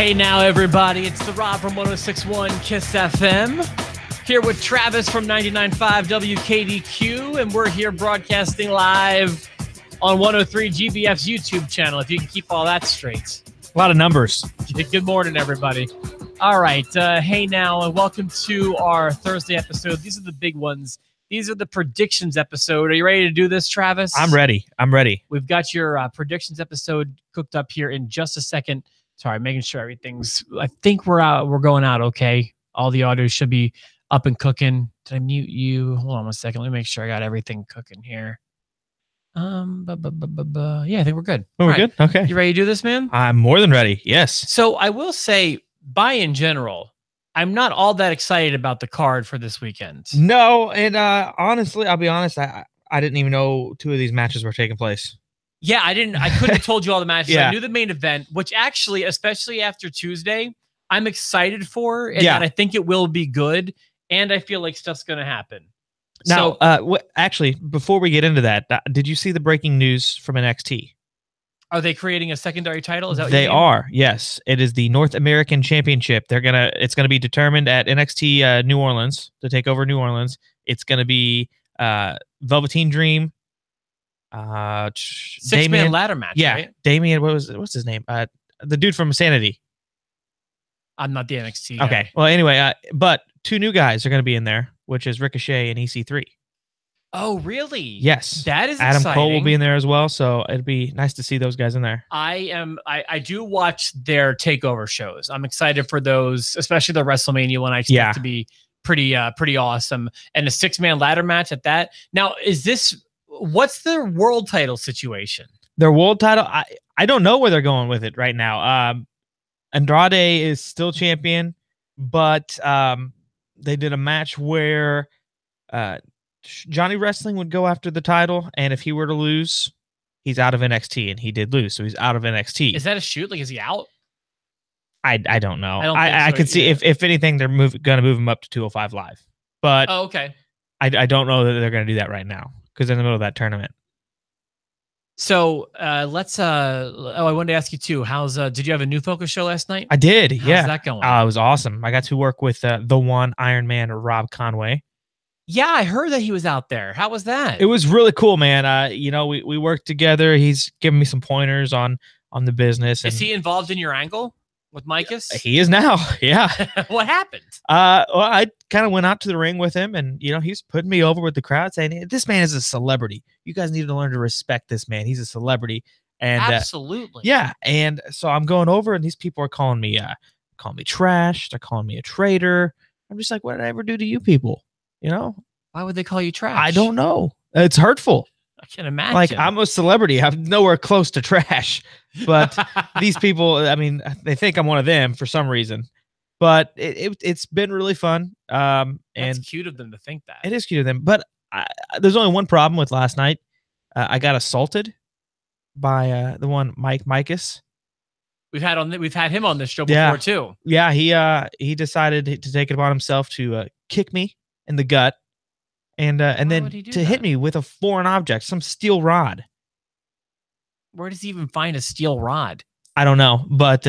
Hey now, everybody. It's the Rob from 106.1 KISS FM. Here with Travis from 99.5 WKDQ, and we're here broadcasting live on 103 GBF's YouTube channel, if you can keep all that straight. A lot of numbers. Good morning, everybody. All right. Hey now, and welcome to our Thursday episode. These are the big ones. These are the predictions episode. Are you ready to do this, Travis? I'm ready. We've got your predictions episode cooked up here in just a second. Sorry, making sure everything's... I think we're going out okay. All the audio should be up and cooking. Did I mute you? Hold on one second. Let me make sure I got everything cooking here. Yeah, I think we're good. Oh, we're good? Okay. You ready to do this, man? I'm more than ready. Yes. So I will say, in general, I'm not all that excited about the card for this weekend. No, and honestly, I'll be honest, I didn't even know two of these matches were taking place. Yeah, I couldn't have told you all the matches. Yeah. I knew the main event, which actually, especially after Tuesday, I'm excited for, and Yeah. that I think it will be good, and I feel like stuff's going to happen. Now, actually, before we get into that, did you see the breaking news from NXT? Are they creating a secondary title? Is that what They you mean? are? Yes, it is the North American Championship. It's gonna be determined at NXT New Orleans to take over New Orleans. It's gonna be Velveteen Dream, Six-man ladder match. Yeah, right? Damien. What's his name? The dude from Sanity. I'm not the NXT guy. Okay. Well, anyway, but two new guys are going to be in there, which is Ricochet and EC3. Oh, really? Yes. That is Adam exciting. Cole will be in there as well, so it'd be nice to see those guys in there. I do watch their takeover shows. I'm excited for those, especially the WrestleMania one. I expect to be pretty awesome. And a six-man ladder match at that. Now, what's their world title situation? Their world title, I don't know where they're going with it right now. Andrade is still champion, but they did a match where Johnny Wrestling would go after the title, and if he were to lose, he's out of NXT, and he did lose, so he's out of NXT. Is that a shoot? Like, is he out? I don't know. I could see if anything, they're going to move him up to 205 Live, but okay. I don't know that they're going to do that right now because they're in the middle of that tournament. So let's. I wanted to ask you too. Did you have a new Focus show last night? I did. How's that going? It was awesome. I got to work with the one Iron Man, Rob Conway. Yeah, I heard that he was out there. How was that? It was really cool, man. We worked together. He's giving me some pointers on the business. Is he involved in your angle with Micus? He is now. Yeah. What happened? Well, I kind of went out to the ring with him, and he's putting me over with the crowd, saying, "This man is a celebrity. You guys need to learn to respect this man. He's a celebrity." And absolutely, yeah. And so I'm going over, and these people are calling me trash. They're calling me a traitor. I'm just like, what did I ever do to you people? Why would they call you trash? I don't know. It's hurtful. I can imagine. Like, I'm a celebrity. I'm nowhere close to trash. But these people, I mean, they think I'm one of them for some reason. But it's been really fun. And it's cute of them to think that. It is cute of them. But there's only one problem with last night. I got assaulted by the one Micus. We've had him on this show before too. Yeah, he decided to take it upon himself to kick me in the gut, and then to hit me with a foreign object, some steel rod. Where does he even find a steel rod? I don't know, but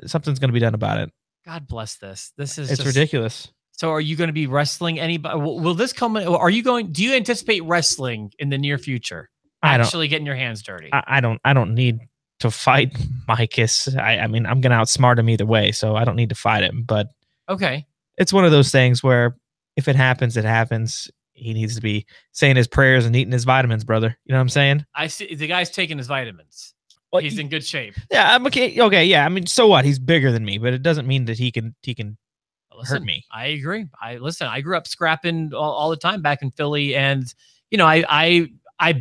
something's going to be done about it. God bless this. It's ridiculous. So are you going to be wrestling anybody? Will this come? Do you anticipate wrestling in the near future? Actually getting your hands dirty? I don't need to fight Micus. I mean, I'm going to outsmart him either way, so I don't need to fight him. But okay, it's one of those things where if it happens, it happens. He needs to be saying his prayers and eating his vitamins, brother. You know what I'm saying? I see the guy's taking his vitamins. Well, he's in good shape. Yeah, I'm okay. Okay, yeah. I mean, so what? He's bigger than me, but it doesn't mean that he can hurt me. I agree. I grew up scrapping all the time back in Philly, and I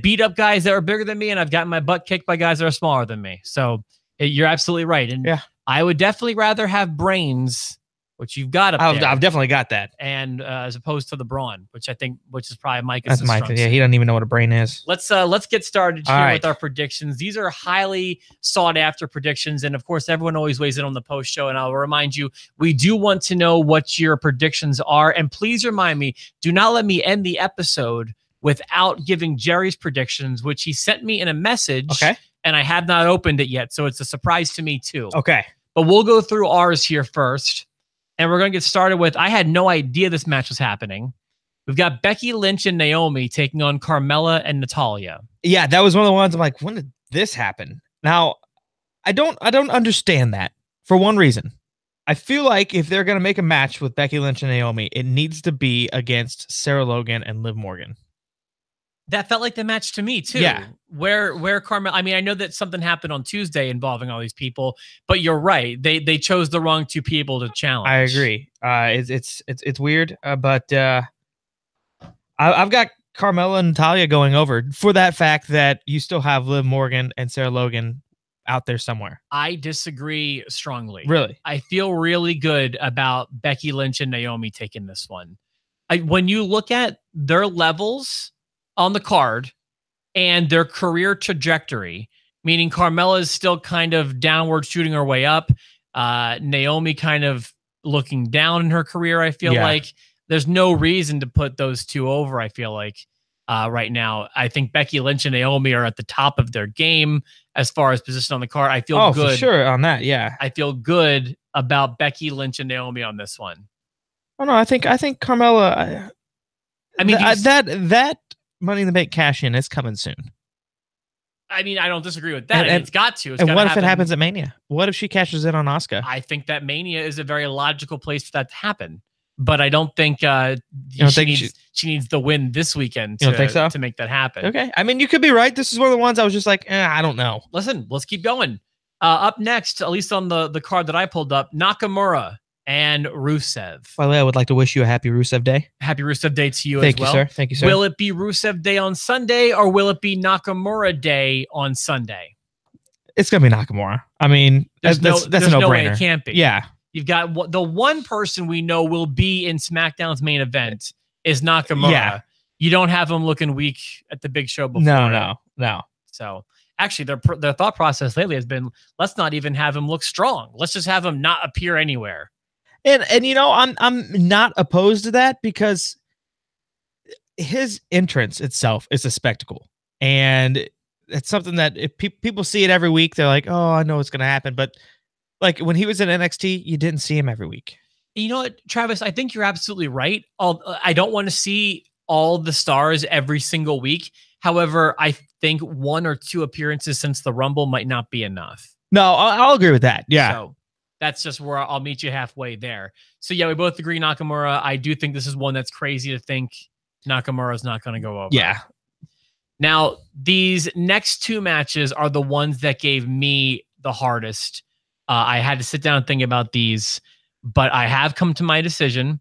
beat up guys that are bigger than me, and I've gotten my butt kicked by guys that are smaller than me. So you're absolutely right. And I would definitely rather have brains, which you've got up there. I've definitely got that. And as opposed to the brawn, which is probably Mike. That's Mike. Yeah, he doesn't even know what a brain is. Let's get started here with our predictions. These are highly sought after predictions, and of course, everyone always weighs in on the post show. And I'll remind you, we do want to know what your predictions are, and please remind me, do not let me end the episode without giving Jerry's predictions, which he sent me in a message. Okay. And I have not opened it yet, so it's a surprise to me too. Okay. But we'll go through ours here first. And we're going to get started with, I had no idea this match was happening. We've got Becky Lynch and Naomi taking on Carmella and Natalya. Yeah, that was one of the ones I'm like, when did this happen? Now, I don't understand that for one reason. I feel like if they're going to make a match with Becky Lynch and Naomi, it needs to be against Sarah Logan and Liv Morgan. That felt like the match to me too. Yeah. Where Carmella, I mean, I know that something happened on Tuesday involving all these people, but you're right. They chose the wrong two people to challenge. I agree. It's weird, but I've got Carmella and Natalya going over for that fact that you still have Liv Morgan and Sarah Logan out there somewhere. I disagree strongly. Really? I feel really good about Becky Lynch and Naomi taking this one. When you look at their levels on the card and their career trajectory, meaning Carmella is still kind of downward shooting her way up. Naomi kind of looking down in her career. I feel like there's no reason to put those two over. I feel like right now, I think Becky Lynch and Naomi are at the top of their game as far as position on the card. I feel good. For sure on that. Yeah. I feel good about Becky Lynch and Naomi on this one. Oh no, I think Carmella, I mean, that Money in the Bank cash in is coming soon. I mean, I don't disagree with that. And it's got to. And what if it happens at Mania? What if she cashes in on Asuka? I think that Mania is a very logical place for that to happen. But I don't think she needs the win this weekend to make that happen. Okay. I mean, you could be right. This is one of the ones I was just like, I don't know. Listen, let's keep going. Up next, at least on the card that I pulled up, Nakamura and Rusev. By the way, I would like to wish you a happy Rusev Day. Happy Rusev Day to you as well. Thank you, sir. Will it be Rusev Day on Sunday or will it be Nakamura Day on Sunday? It's going to be Nakamura. I mean, that's a no-brainer. No way it can't be. Yeah. You've got the one person we know will be in SmackDown's main event is Nakamura. Yeah. You don't have him looking weak at the big show before. No. So actually, their thought process lately has been, let's not even have him look strong. Let's just have him not appear anywhere. And you know, I'm not opposed to that because his entrance itself is a spectacle, and it's something that if people see it every week, they're like, "Oh, I know what's going to happen." But like when he was in NXT, you didn't see him every week. You know what, Travis? I think you're absolutely right. I don't want to see all the stars every single week. However, I think 1 or 2 appearances since the Rumble might not be enough. No, I'll agree with that. Yeah. So that's just where I'll meet you halfway there. So yeah, we both agree Nakamura. I do think this is one that's crazy to think Nakamura is not going to go over. Yeah. Now, these next 2 matches are the ones that gave me the hardest. I had to sit down and think about these, but I have come to my decision.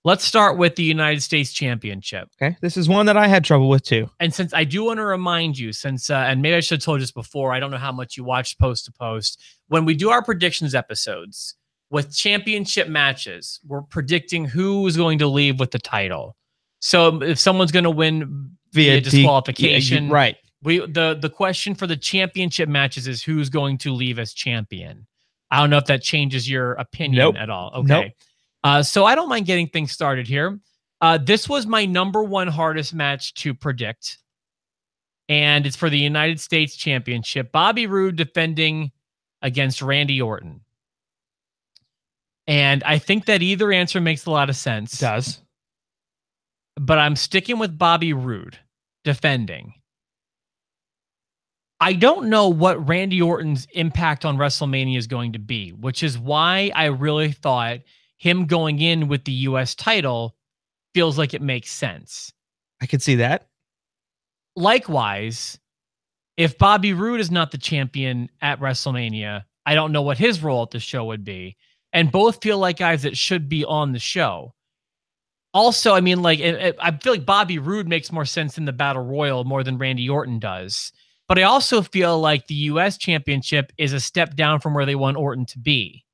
Let's start with the United States Championship. Okay. This is one that I had trouble with too. And since I do want to remind you, and maybe I should have told you this before, I don't know how much you watched post to post. When we do our predictions episodes with championship matches, we're predicting who is going to leave with the title. So if someone's going to win via disqualification, right? The question for the championship matches is who's going to leave as champion. I don't know if that changes your opinion at all. Okay. So I don't mind getting things started here. This was my number 1 hardest match to predict. And it's for the United States Championship. Bobby Roode defending against Randy Orton. And I think that either answer makes a lot of sense. It does. But I'm sticking with Bobby Roode defending. I don't know what Randy Orton's impact on WrestleMania is going to be, which is why I really thought him going in with the U.S. title feels like it makes sense. I could see that. Likewise, if Bobby Roode is not the champion at WrestleMania, I don't know what his role at the show would be. And both feel like guys that should be on the show. Also, I mean, like, I feel like Bobby Roode makes more sense in the Battle Royal more than Randy Orton does. But I also feel like the U.S. Championship is a step down from where they want Orton to be.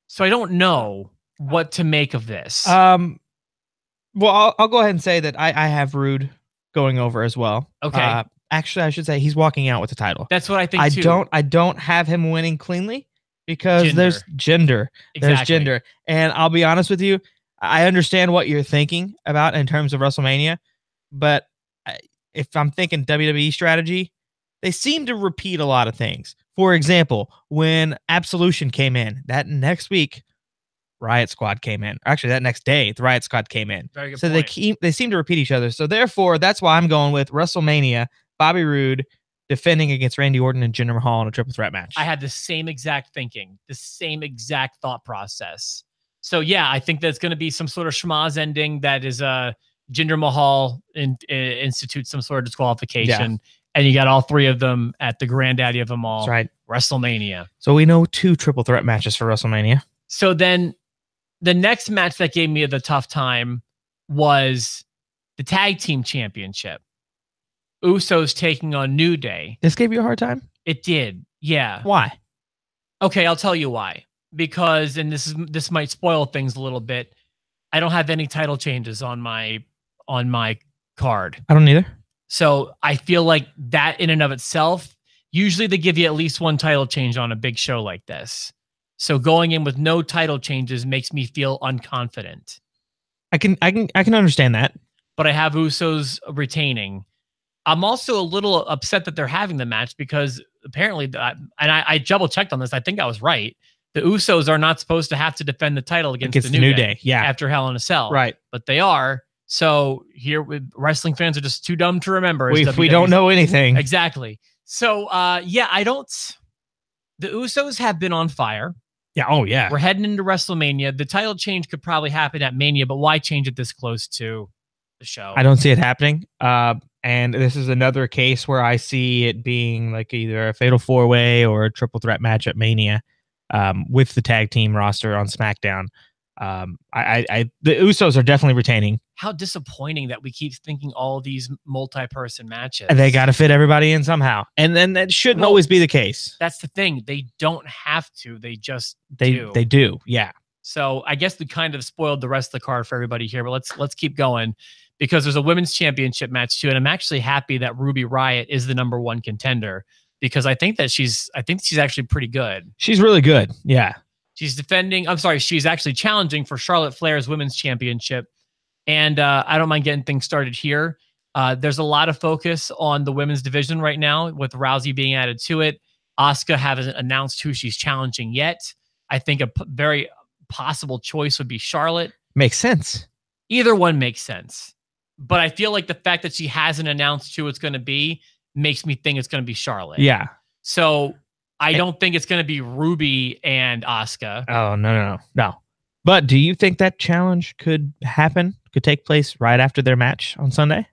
So I don't know what to make of this. Well, I'll go ahead and say that I have Roode going over as well. Okay. Actually, I should say he's walking out with the title. That's what I think too. I don't have him winning cleanly because there's gender. Exactly. There's gender. And I'll be honest with you, I understand what you're thinking about in terms of WrestleMania, but if I'm thinking WWE strategy, they seem to repeat a lot of things. For example, when Absolution came in, that next week, Riot Squad came in. Actually, that next day, the Riot Squad came in. Very good So point. they seem to repeat each other. So therefore, that's why I'm going with WrestleMania, Bobby Roode defending against Randy Orton and Jinder Mahal in a triple threat match. I had the same exact thinking, the same exact thought process. So yeah, I think that's going to be some sort of schmaz ending that is Jinder Mahal institutes some sort of disqualification, and you got all three of them at the granddaddy of them all, That's right. WrestleMania. So we know 2 triple threat matches for WrestleMania. So then the next match that gave me the tough time was the tag team championship. Usos taking on New Day. This gave you a hard time? It did. Yeah. Why? Okay, I'll tell you why. Because, and this might spoil things a little bit, I don't have any title changes on my card. I don't either. So I feel like that in and of itself, usually they give you at least one title change on a big show like this. So going in with no title changes makes me feel unconfident. I can understand that. But I have Usos retaining. I'm also a little upset that they're having the match because apparently, and I double checked on this. I think I was right. The Usos are not supposed to have to defend the title against the New Day. Yeah. After Hell in a Cell. Right. But they are. So here, wrestling fans are just too dumb to remember. We don't know anything. Exactly. So, yeah, the Usos have been on fire. Yeah. Oh, yeah. We're heading into WrestleMania. The title change could probably happen at Mania, but why change it this close to the show? I don't see it happening. And this is another case where I see it being like either a fatal 4-way or a triple threat match at Mania, with the tag team roster on SmackDown. The Usos are definitely retaining. How disappointing that we keep thinking all these multi-person matches. They got to fit everybody in somehow, and then that shouldn't always be the case. That's the thing; they don't have to. They just do. They do. Yeah. So I guess we kind of spoiled the rest of the card for everybody here, but let's keep going because there's a women's championship match too, and I'm actually happy that Ruby Riott is the #1 contender because I think she's actually pretty good. She's really good. Yeah. She's defending. I'm sorry, she's actually challenging for Charlotte Flair's women's championship. And I don't mind getting things started here. There's a lot of focus on the women's division right now with Rousey being added to it. Asuka hasn't announced who she's challenging yet. I think a very possible choice would be Charlotte. Makes sense. Either one makes sense. But I feel like the fact that she hasn't announced who it's going to be makes me think it's going to be Charlotte. Yeah. So I don't think it's going to be Ruby and Asuka. Oh, no. But do you think that challenge could happen? Could take place right after their match on Sunday?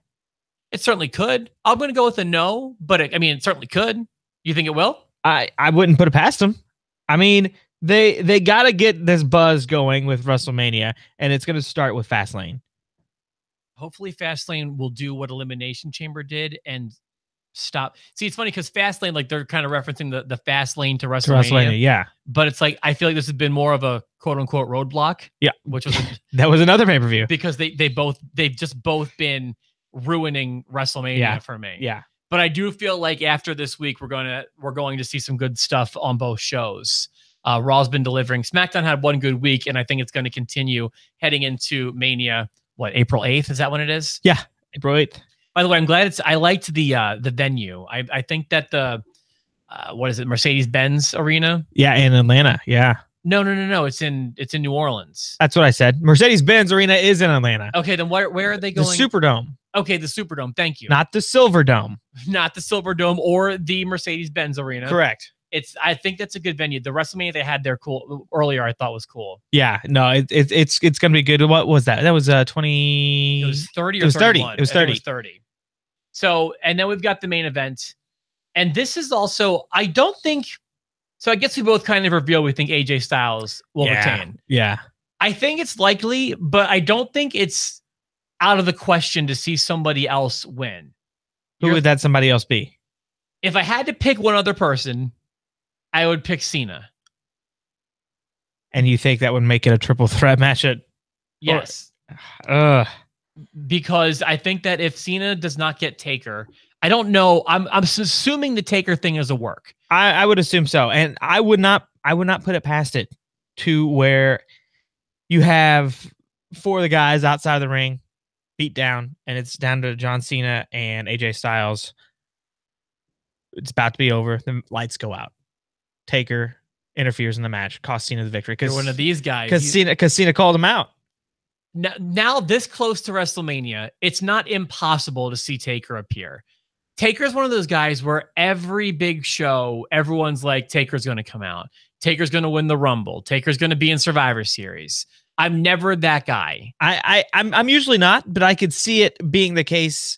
It certainly could. I'm going to go with a no, but it certainly could. You think it will? I wouldn't put it past them. I mean, they got to get this buzz going with WrestleMania, and it's going to start with Fastlane. Hopefully Fastlane will do what Elimination Chamber did and stop. See, it's funny because Fastlane, like they're kind of referencing the Fastlane to WrestleMania. Yeah. But it's like, I feel like this has been more of a quote unquote roadblock. Yeah. Which was that was another pay-per-view because they've just both been ruining WrestleMania for me. Yeah. But I do feel like after this week, we're going to see some good stuff on both shows. Raw's been delivering. SmackDown had one good week, and I think it's going to continue heading into Mania. What, April 8th? Is that when it is? Yeah, April 8th. By the way, I'm glad I liked the venue. I think that the what is it, Mercedes-Benz Arena? Yeah, in Atlanta. Yeah. No. It's in New Orleans. That's what I said. Mercedes-Benz Arena is in Atlanta. Okay, then where are they going? The Superdome. Okay, the Superdome. Thank you. Not the Silverdome. Not the Silverdome or the Mercedes-Benz Arena. Correct. I think that's a good venue. The WrestleMania they had there earlier, I thought was cool. Yeah, no, it's gonna be good. What was that? That was 20. It was 30 or it was 30. 31. It was 30. It was 30. So, and then we've got the main event, and this is also, I don't think. So I guess we both kind of reveal we think AJ Styles will retain. Yeah, I think it's likely, but I don't think it's out of the question to see somebody else win. Who would that somebody else be? If I had to pick one other person, I would pick Cena. And you think that would make it a triple threat match at? Yes. Because I think that if Cena does not get Taker, I don't know. I'm assuming the Taker thing is a work. I would assume so, and I would not put it past it to where you have 4 of the guys outside of the ring beat down, and it's down to John Cena and AJ Styles. It's about to be over. The lights go out. Taker interferes in the match, costs Cena the victory. You're one of these guys. Because Cena called him out. Now, this close to WrestleMania, it's not impossible to see Taker appear. Taker's one of those guys where every big show, everyone's like, Taker's going to come out. Taker's going to win the Rumble. Taker's going to be in Survivor Series. I'm never that guy. I'm usually not, but I could see it being the case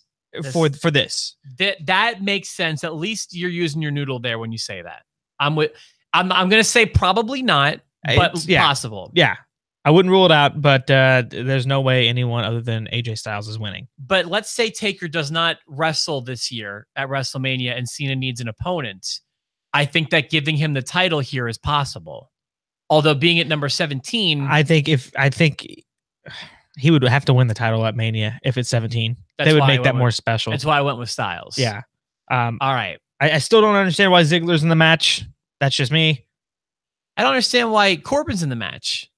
for this. That makes sense. At least you're using your noodle there when you say that. I'm going to say probably not, but possible. Yeah. I wouldn't rule it out, but there's no way anyone other than AJ Styles is winning. But let's say Taker does not wrestle this year at WrestleMania and Cena needs an opponent. I think that giving him the title here is possible. Although being at number 17, I think he would have to win the title at Mania if it's 17. They would make that more special. That's why I went with Styles. Yeah. All right. I still don't understand why Ziggler's in the match. That's just me. I don't understand why Corbin's in the match.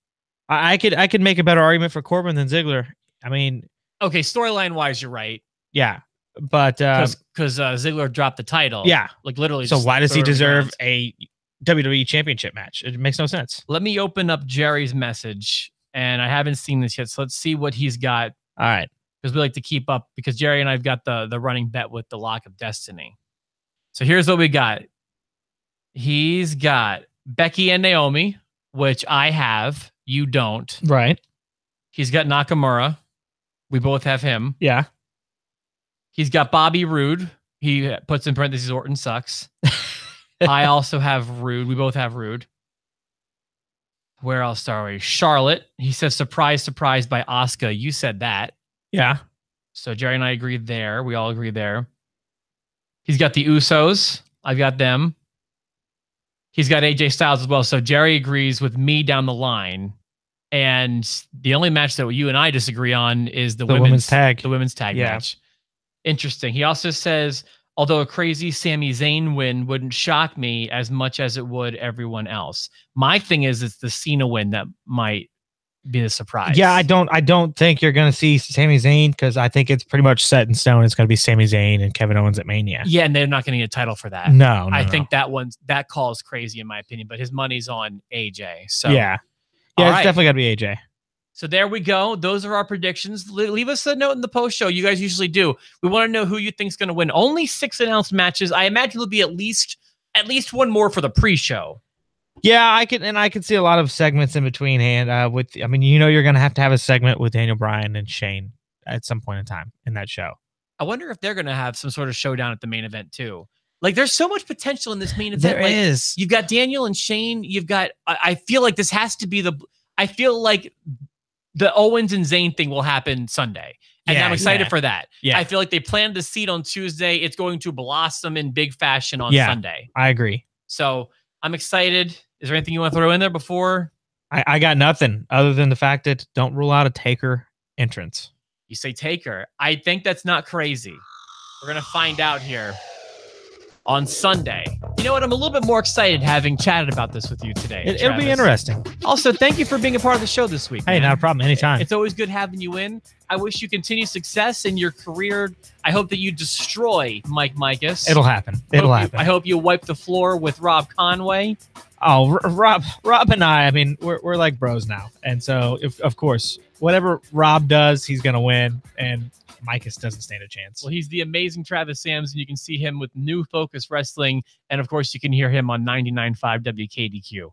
I could make a better argument for Corbin than Ziggler. I mean, okay, storyline wise, you're right. Yeah, but because Ziggler dropped the title. Yeah, like literally. So why does he deserve a WWE Championship match? It makes no sense. Let me open up Jerry's message, and I haven't seen this yet, so let's see what he's got. All right, because we like to keep up. Because Jerry and I've got the running bet with the Lock of Destiny. So here's what we got. He's got Becky and Naomi, which I have. You don't. Right. He's got Nakamura. We both have him. Yeah. He's got Bobby Roode. He puts in parentheses, Orton sucks. I also have Roode. We both have Roode. Where else are we? Charlotte. He says, surprise, surprise by Asuka. You said that. Yeah. So Jerry and I agreed there. We all agree there. He's got the Usos. I've got them. He's got AJ Styles as well. So Jerry agrees with me down the line. And the only match that you and I disagree on is the women's tag. The women's tag match. Interesting. He also says, although a crazy Sami Zayn win wouldn't shock me as much as it would everyone else. My thing is, it's the Cena win that might be the surprise. Yeah, I don't think you're going to see Sami Zayn because I think it's pretty much set in stone. It's going to be Sami Zayn and Kevin Owens at Mania. Yeah, and they're not going to get a title for that. No, I think that call is crazy in my opinion, but his money's on AJ. So yeah, it's definitely got to be AJ. So there we go. Those are our predictions. Leave us a note in the post show. You guys usually do. We want to know who you think's going to win. Only 6 announced matches. I imagine there'll be at least one more for the pre-show. Yeah, I can see a lot of segments in between. And you're going to have a segment with Daniel Bryan and Shane at some point in time in that show. I wonder if they're going to have some sort of showdown at the main event too. Like, there's so much potential in this main event. There is. You've got Daniel and Shane. You've got. I feel like this has to be I feel like the Owens and Zayn thing will happen Sunday. And I'm excited for that. Yeah. I feel like they planned the seed on Tuesday. It's going to blossom in big fashion on Sunday. I agree. So I'm excited. Is there anything you want to throw in there before? I got nothing other than the fact that don't rule out a Taker entrance. You say Taker. I think that's not crazy. We're going to find out here on Sunday. You know what? I'm a little bit more excited having chatted about this with you today. It'll be interesting. Also, thank you for being a part of the show this week. Hey, not a problem. Anytime. It's always good having you in. I wish you continued success in your career. I hope that you destroy Mike Mikas. It'll happen. I hope you wipe the floor with Rob Conway. Oh, Rob and I mean, we're like bros now. And so, of course, whatever Rob does, he's going to win. And Mikas doesn't stand a chance. Well, he's the amazing Travis Sams, and you can see him with New Focus Wrestling. And, of course, you can hear him on 99.5 WKDQ.